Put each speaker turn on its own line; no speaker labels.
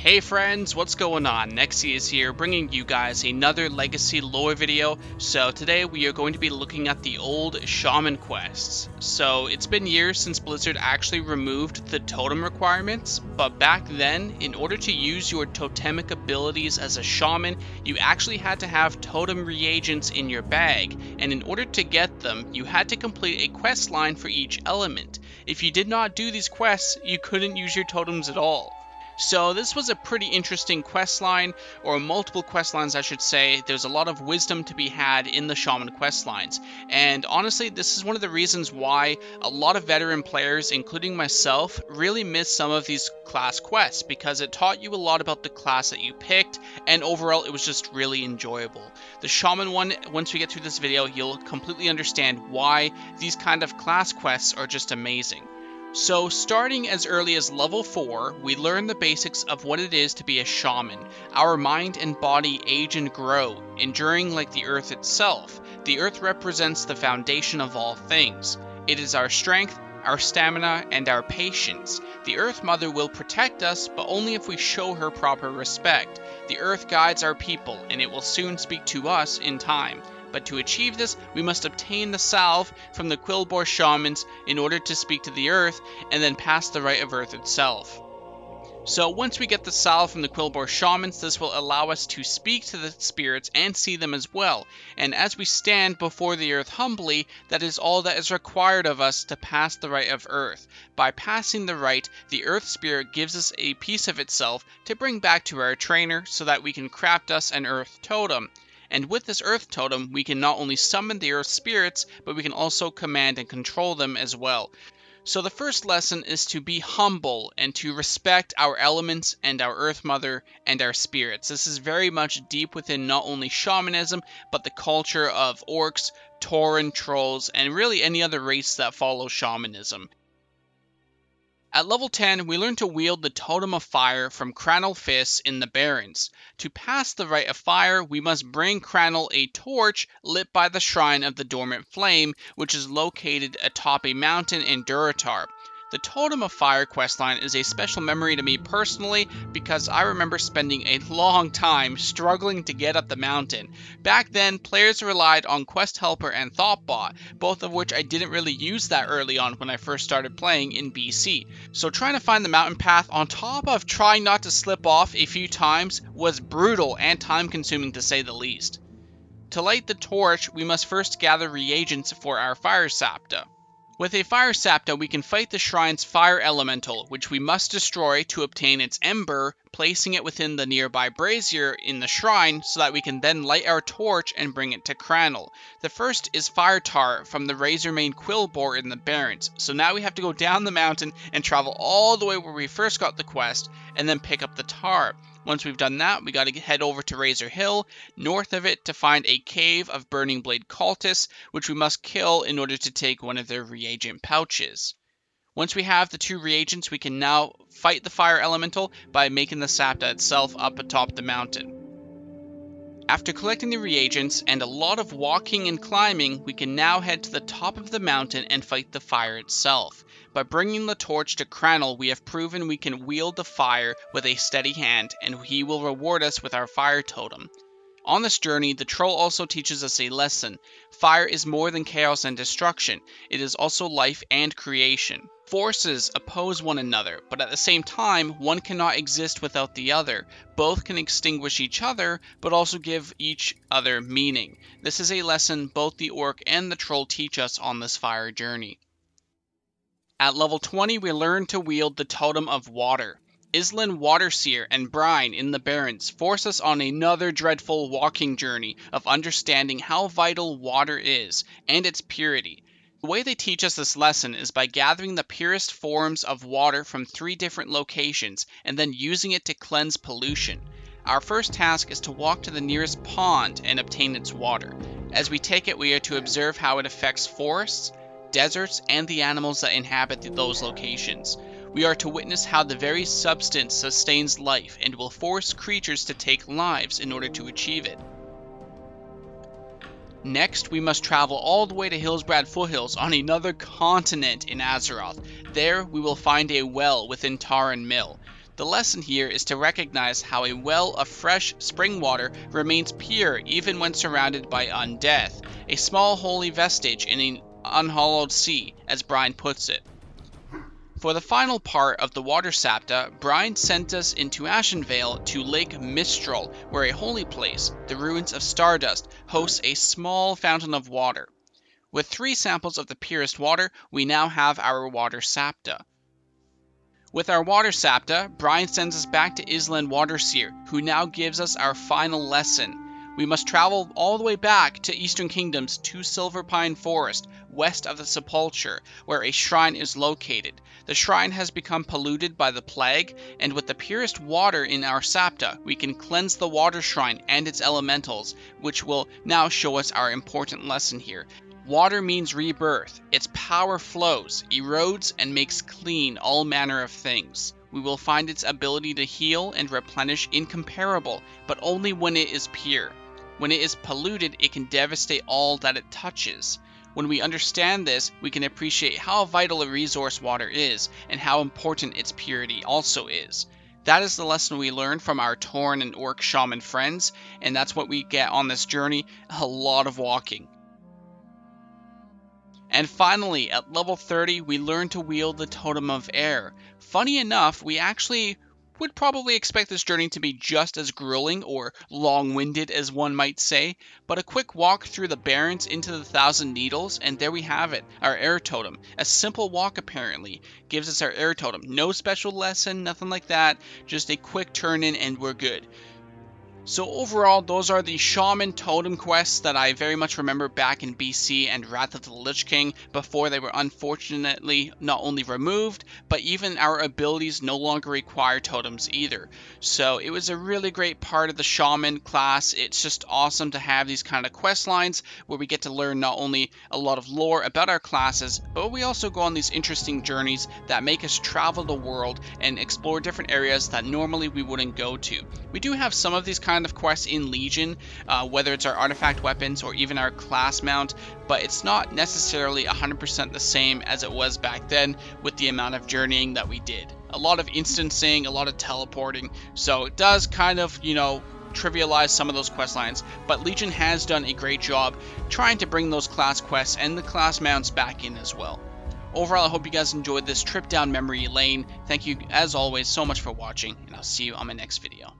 Hey friends, what's going on? Nexi is here bringing you guys another Legacy lore video. So today we are going to be looking at the old Shaman quests. So it's been years since Blizzard actually removed the totem requirements, but back then, in order to use your totemic abilities as a shaman, you actually had to have totem reagents in your bag, and in order to get them, you had to complete a quest line for each element. If you did not do these quests, you couldn't use your totems at all. So this was a pretty interesting quest line, or multiple quest lines I should say. There's a lot of wisdom to be had in the Shaman quest lines, and honestly this is one of the reasons why a lot of veteran players, including myself, really miss some of these class quests, because it taught you a lot about the class that you picked, and overall it was just really enjoyable. The Shaman one, once we get through this video, you'll completely understand why these kind of class quests are just amazing. So starting as early as level 4, we learn the basics of what it is to be a shaman. Our mind and body age and grow, enduring like the earth itself. The earth represents the foundation of all things. It is our strength, our stamina, and our patience. The Earth Mother will protect us, but only if we show her proper respect. The earth guides our people, and it will soon speak to us in time. But to achieve this, we must obtain the salve from the Quillbore shamans in order to speak to the earth, and then pass the rite of earth itself. So once we get the salve from the Quillbore shamans, this will allow us to speak to the spirits and see them as well. And as we stand before the earth humbly, that is all that is required of us to pass the rite of earth. By passing the rite, the earth spirit gives us a piece of itself to bring back to our trainer so that we can craft us an earth totem. And with this earth totem, we can not only summon the earth spirits, but we can also command and control them as well. So the first lesson is to be humble and to respect our elements and our earth mother and our spirits. This is very much deep within not only shamanism, but the culture of orcs, tauren, trolls, and really any other race that follows shamanism. At level 10, we learn to wield the Totem of Fire from Cranel Fists in the Barrens. To pass the Rite of Fire, we must bring Cranel a torch lit by the Shrine of the Dormant Flame, which is located atop a mountain in Durotar. The Totem of Fire questline is a special memory to me personally because I remember spending a long time struggling to get up the mountain. Back then, players relied on Quest Helper and Thoughtbot, both of which I didn't really use that early on when I first started playing in BC. So trying to find the mountain path on top of trying not to slip off a few times was brutal and time consuming to say the least. To light the torch, we must first gather reagents for our Fire Sapta. With a Fire Sapta, we can fight the shrine's fire elemental, which we must destroy to obtain its ember, placing it within the nearby brazier in the shrine so that we can then light our torch and bring it to Cranel. The first is Fire Tar from the Razormane Quillbore in the Barrens, so now we have to go down the mountain and travel all the way where we first got the quest, and then pick up the tar. Once we've done that, we gotta head over to Razor Hill, north of it to find a cave of Burning Blade cultists, which we must kill in order to take one of their reagent pouches. Once we have the 2 reagents, we can now fight the fire elemental by making the Sapta itself up atop the mountain. After collecting the reagents and a lot of walking and climbing, we can now head to the top of the mountain and fight the fire itself. By bringing the torch to Cranel, we have proven we can wield the fire with a steady hand, and he will reward us with our fire totem. On this journey, the troll also teaches us a lesson. Fire is more than chaos and destruction, it is also life and creation. Forces oppose one another, but at the same time, one cannot exist without the other. Both can extinguish each other, but also give each other meaning. This is a lesson both the orc and the troll teach us on this fire journey. At level 20, we learn to wield the Totem of Water. Islin Waterseer and Brine in the Barrens force us on another dreadful walking journey of understanding how vital water is, and its purity. The way they teach us this lesson is by gathering the purest forms of water from 3 different locations, and then using it to cleanse pollution. Our first task is to walk to the nearest pond and obtain its water. As we take it, we are to observe how it affects forests, deserts, and the animals that inhabit those locations. We are to witness how the very substance sustains life and will force creatures to take lives in order to achieve it. Next, we must travel all the way to Hillsbrad Foothills on another continent in Azeroth. There, we will find a well within Tarren Mill. The lesson here is to recognize how a well of fresh spring water remains pure even when surrounded by undeath, a small holy vestige in an unhallowed sea, as Brian puts it. For the final part of the Water Sapta, Brian sent us into Ashenvale to Lake Mistral, where a holy place, the ruins of Stardust, hosts a small fountain of water. With 3 samples of the purest water, we now have our Water Sapta. With our Water Sapta, Brian sends us back to Islan Waterseer, who now gives us our final lesson. We must travel all the way back to Eastern Kingdom's Two Silver Pine Forest, west of the Sepulchre, where a shrine is located. The shrine has become polluted by the plague, and with the purest water in our Sapta, we can cleanse the water shrine and its elementals, which will now show us our important lesson here. Water means rebirth. Its power flows, erodes, and makes clean all manner of things. We will find its ability to heal and replenish incomparable, but only when it is pure. When it is polluted, it can devastate all that it touches. When we understand this, we can appreciate how vital a resource water is, and how important its purity also is. That is the lesson we learned from our Tauren and Orc Shaman friends, and that's what we get on this journey, a lot of walking. And finally, at level 30, we learn to wield the Totem of Air. Funny enough, we actually would probably expect this journey to be just as grueling or long-winded as one might say, but a quick walk through the Barrens into the Thousand Needles, and there we have it, our air totem. A simple walk apparently gives us our air totem. No special lesson, nothing like that, just a quick turn in and we're good. So overall, those are the Shaman Totem quests that I very much remember back in BC and Wrath of the Lich King before they were unfortunately not only removed, but even our abilities no longer require totems either. So it was a really great part of the Shaman class. It's just awesome to have these kind of quest lines where we get to learn not only a lot of lore about our classes, but we also go on these interesting journeys that make us travel the world and explore different areas that normally we wouldn't go to. We do have some of these kind of quests in Legion, whether it's our artifact weapons or even our class mount, but it's not necessarily 100% the same as it was back then with the amount of journeying that we did. A lot of instancing, a lot of teleporting, so it does kind of, trivialize some of those quest lines, but Legion has done a great job trying to bring those class quests and the class mounts back in as well. Overall, I hope you guys enjoyed this trip down memory lane. Thank you, as always, so much for watching, and I'll see you on my next video.